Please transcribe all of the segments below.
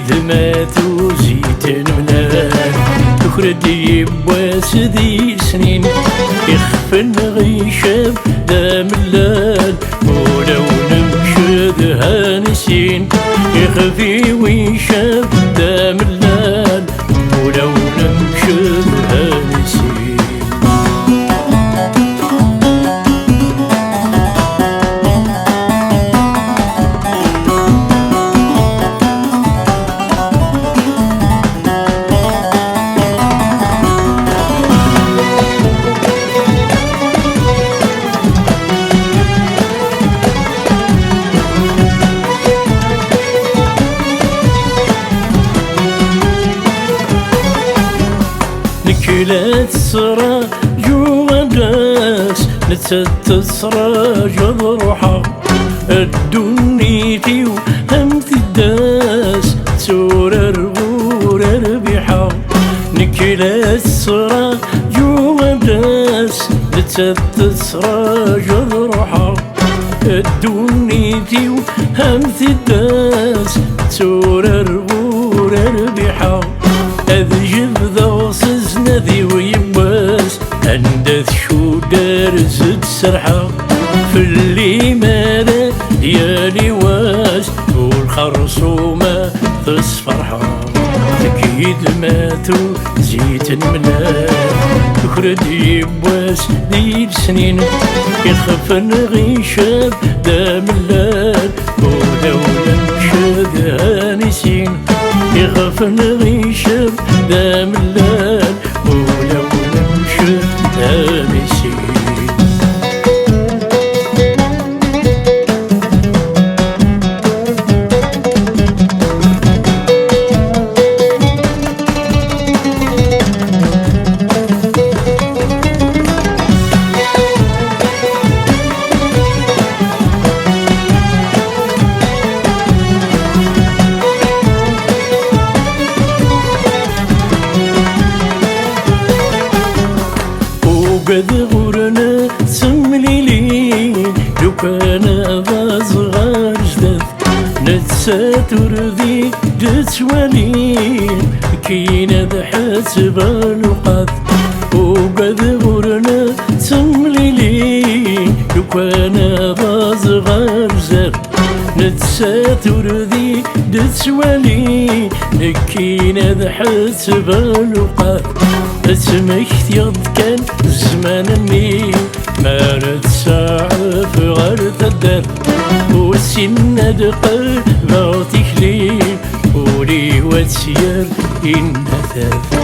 خدمات وزيت ملال تخرج يبواس ذي سنين يخفن غيشاب دا ملال ولو نمشي ذا نسين يخفي ويشاب دا ملال ولو نمشي ذا نسين نكلت الصرا جوا الناس نتسد الصرا جوا روحها الدنيتي وهمت الداس تسورر غورر بيحا نكلت الصرا جوا الناس نتسد الصرا جوا روحها الدنيتي وهمت الداس تسورر غورر بيحا أذجب ذوصز نذي ويباس أندث شو دارس تسرحة في اللي مالا ديالي واس والخرصومة تصفرحة أكيد ماتو زيت المنال تخرج يبواس ذي سنين يخفن غيشاب دا ملال ولو نمشي ذا نسين يخفن غيشاب دا ملال ولو نمشي ذا نسين قد غورنا سملي لي لو كان هذا صغار جداد نتساتر ذي جسوالين كاين هذا حسب الوقت وقد غورنا سملي لي لو كان هذا صغار جداد نتساتر ذي جسوالين كاين هذا حسب الوقت اسمك يض كان زمانني ما نتساعة في غرد الدار والسن دقل بعطيك لي ولي وتسير إن أثاث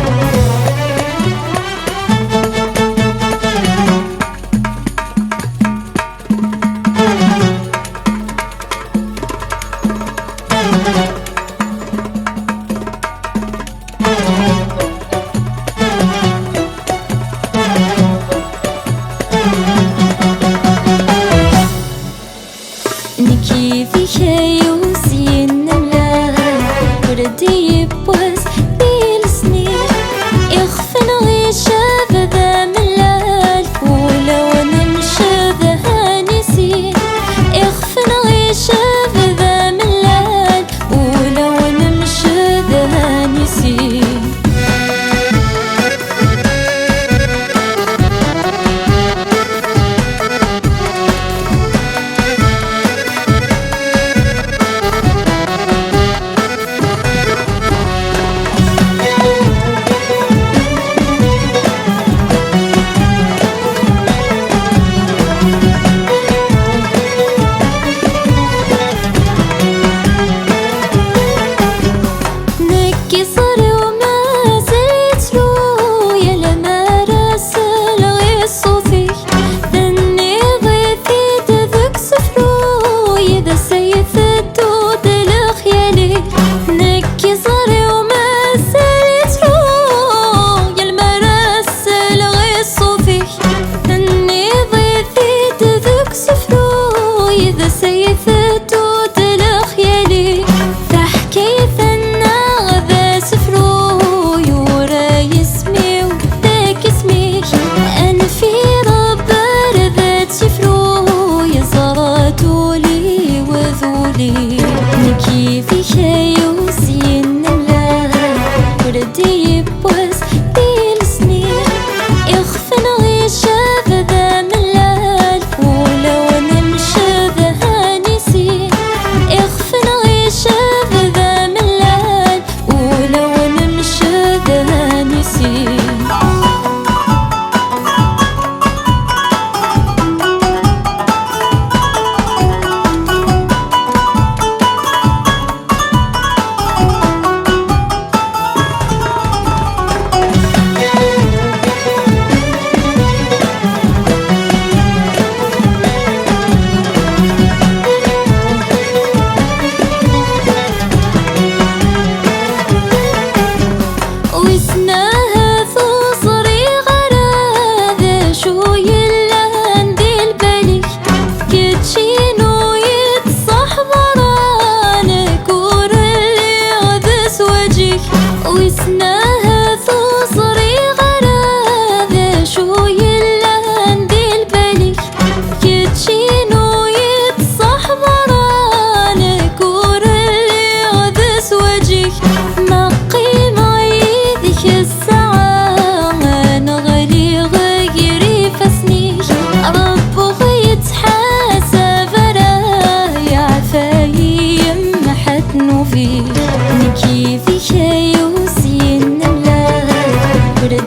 نكي في شي وسين ملال وردي يبواس بالسنين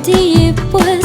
دي بوه